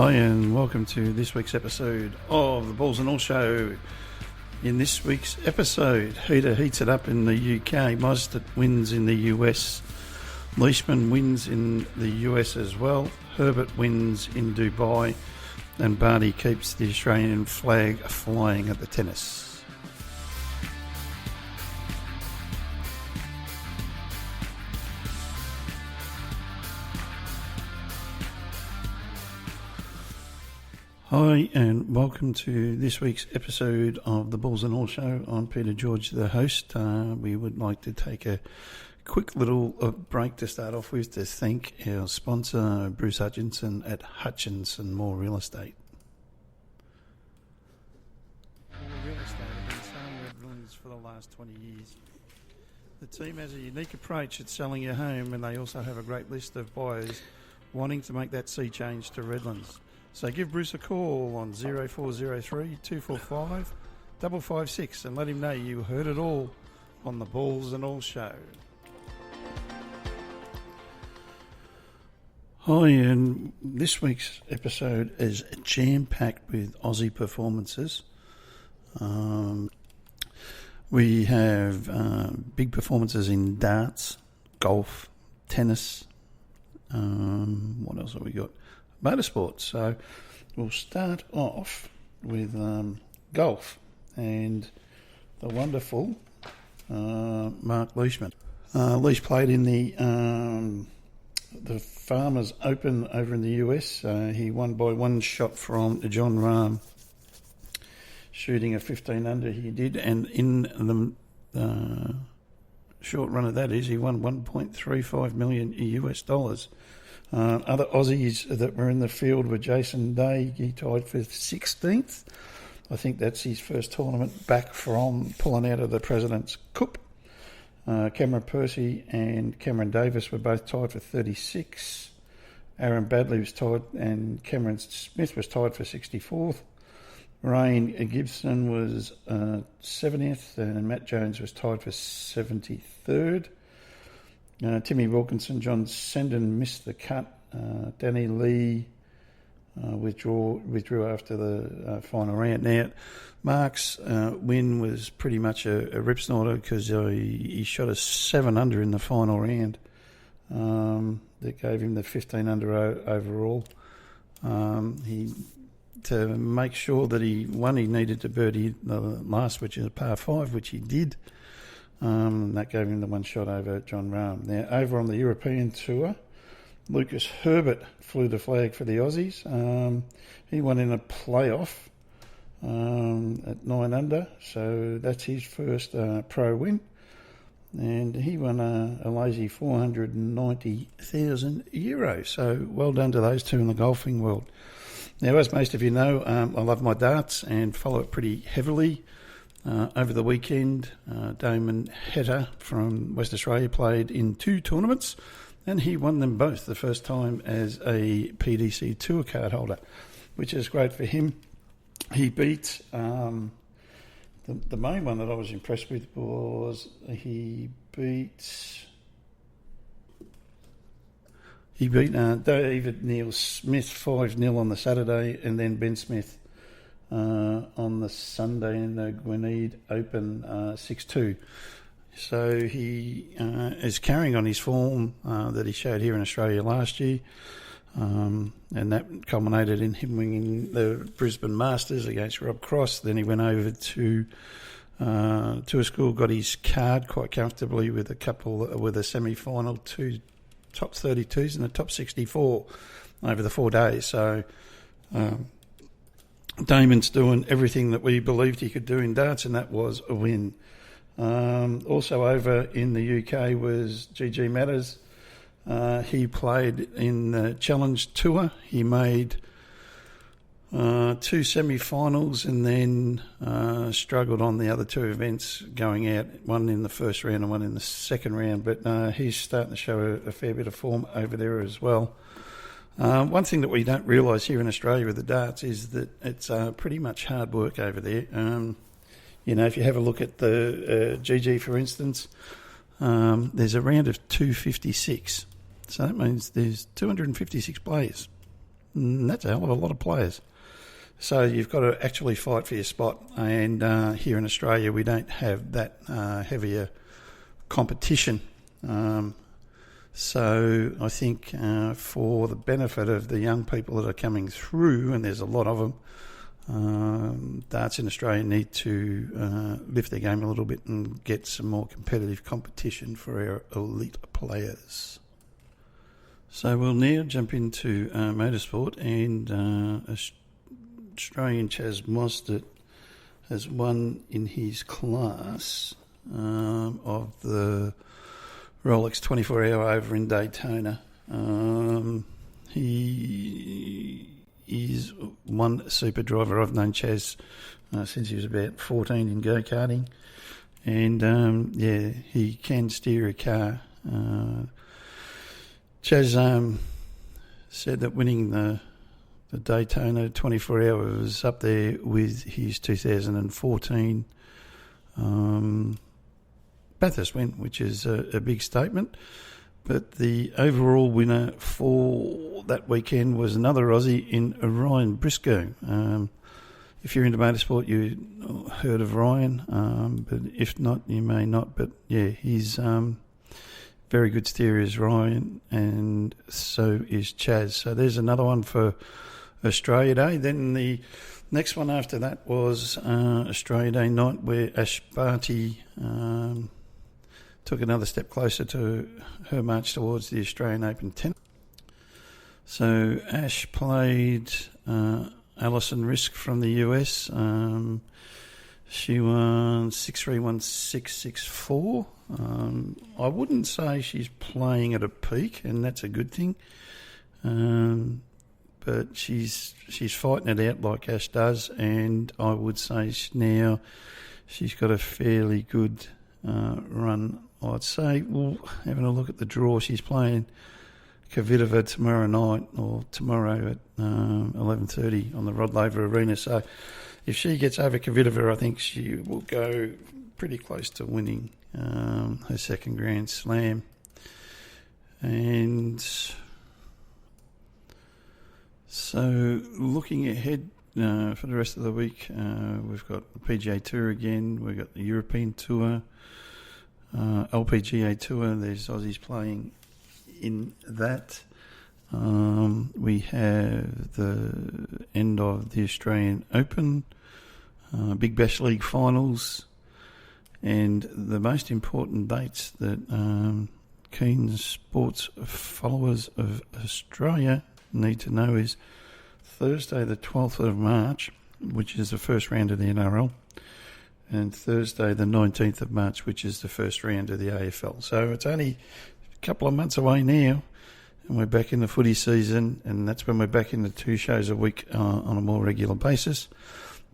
Hi and welcome to this week's episode of the Balls and All Show. In this week's episode, Heta heats it up in the UK, Mostert wins in the US, Leishman wins in the US as well, Herbert wins in Dubai, and Birdies keeps the Australian flag flying at the tennis. Hi and welcome to this week's episode of the Balls and All Show. I'm Peter George, the host. We would like to take a quick little break to start off with to thank our sponsor, Bruce Hutchinson at Hutchinson More Real Estate. Real Estate have been selling Redlands for the last 20 years. The team has a unique approach at selling your home, and they also have a great list of buyers wanting to make that sea change to Redlands. So give Bruce a call on 0403 245 556 and let him know you heard it all on the Balls and All Show. Hi, and this week's episode is jam-packed with Aussie performances. We have big performances in darts, golf, tennis. What else have we got? Motorsports. So we'll start off with golf and the wonderful Mark Leishman. Leish played in the Farmers Open over in the US. He won by one shot from John Rahm, shooting a 15 under he did, and in the short run of that he won 1.35 million US dollars. Other Aussies that were in the field were Jason Day. He tied for 16th. I think that's his first tournament back from pulling out of the President's Cup. Cameron Percy and Cameron Davis were both tied for 36. Aaron Badley was tied, and Cameron Smith was tied for 64th. Ryan Gibson was 70th, and Matt Jones was tied for 73rd. Timmy Wilkinson, John Senden missed the cut. Danny Lee withdrew after the final round. Now, Mark's win was pretty much a rip snorter because he shot a 7 under in the final round. That gave him the 15 under overall. To make sure that he won, he needed to birdie the last, which is a par 5, which he did. That gave him the one shot over John Rahm. Now, over on the European Tour, Lucas Herbert flew the flag for the Aussies. He won in a playoff at 9 under, so that's his first pro win. And he won a lazy €490,000. So well done to those two in the golfing world. Now, as most of you know, I love my darts and follow it pretty heavily. Over the weekend, Damon Heta from West Australia played in 2 tournaments, and he won them both the first time as a PDC Tour card holder, which is great for him. He beat the main one that I was impressed with was he beat David Neil Smith 5-0 on the Saturday, and then Ben Smith on the Sunday in the Gwinnett Open 6-2. So he is carrying on his form that he showed here in Australia last year, and that culminated in him winning the Brisbane Masters against Rob Cross. Then he went over to Tour School, got his card quite comfortably with a semi-final, 2 top 32s and a top 64 over the 4 days. So Damon's doing everything that we believed he could do in darts, and that was a win. Also over in the UK was GG Matters. He played in the Challenge Tour. He made 2 semi-finals and then struggled on the other 2 events going out, one in the first round and one in the second round. But he's starting to show a fair bit of form over there as well. One thing that we don't realise here in Australia with the darts is that it's pretty much hard work over there. If you have a look at the GG, for instance, there's a round of 256. So that means there's 256 players. That's a hell of a lot of players. So you've got to actually fight for your spot. And here in Australia, we don't have that heavier competition. So I think for the benefit of the young people that are coming through, and there's a lot of them, darts in Australia need to lift their game a little bit and get some more competitive competition for our elite players. So we'll now jump into motorsport, and Australian Chaz Mostert has won in his class of the Rolex 24-hour over in Daytona. He is one super driver. I've known Chaz since he was about 14 in go-karting, and he can steer a car. Chaz said that winning the Daytona 24-hour was up there with his 2014 Bathurst win, which is a big statement. But the overall winner for that weekend was another Aussie in Ryan Briscoe. If you're into motorsport, you heard of Ryan, but if not, you may not. But yeah, he's very good steer is Ryan, and so is Chaz. So there's another one for Australia Day. Then the next one after that was Australia Day night, where Ash Barty took another step closer to her march towards the Australian Open tennis. So Ash played Alison Risk from the US. She won 6-3, 1-6, 6-4. I wouldn't say she's playing at a peak, and that's a good thing. But she's fighting it out like Ash does, and I would say now she's got a fairly good run. I'd say, well, having a look at the draw, she's playing Kvitova tomorrow night, or tomorrow at 11:30 on the Rod Laver Arena. So if she gets over Kvitova, I think she will go pretty close to winning her second Grand Slam. And so looking ahead for the rest of the week, we've got the PGA Tour again, we've got the European Tour, LPGA Tour, there's Aussies playing in that. We have the end of the Australian Open, Big Bash League finals, and the most important dates that keen sports followers of Australia need to know is Thursday the 12th of March, which is the first round of the NRL, and Thursday the 19th of March, which is the first round of the AFL. So it's only a couple of months away now, and we're back in the footy season, and that's when we're back into 2 shows a week on a more regular basis.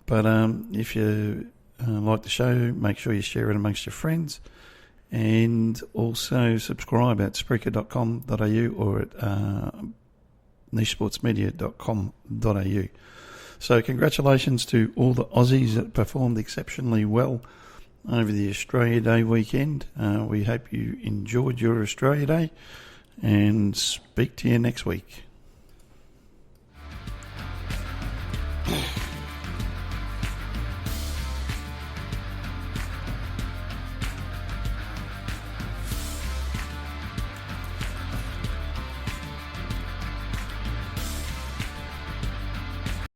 But if you like the show, make sure you share it amongst your friends, and also subscribe at Spreaker.com.au or at nichesportsmedia.com.au. So congratulations to all the Aussies that performed exceptionally well over the Australia Day weekend. We hope you enjoyed your Australia Day, and speak to you next week.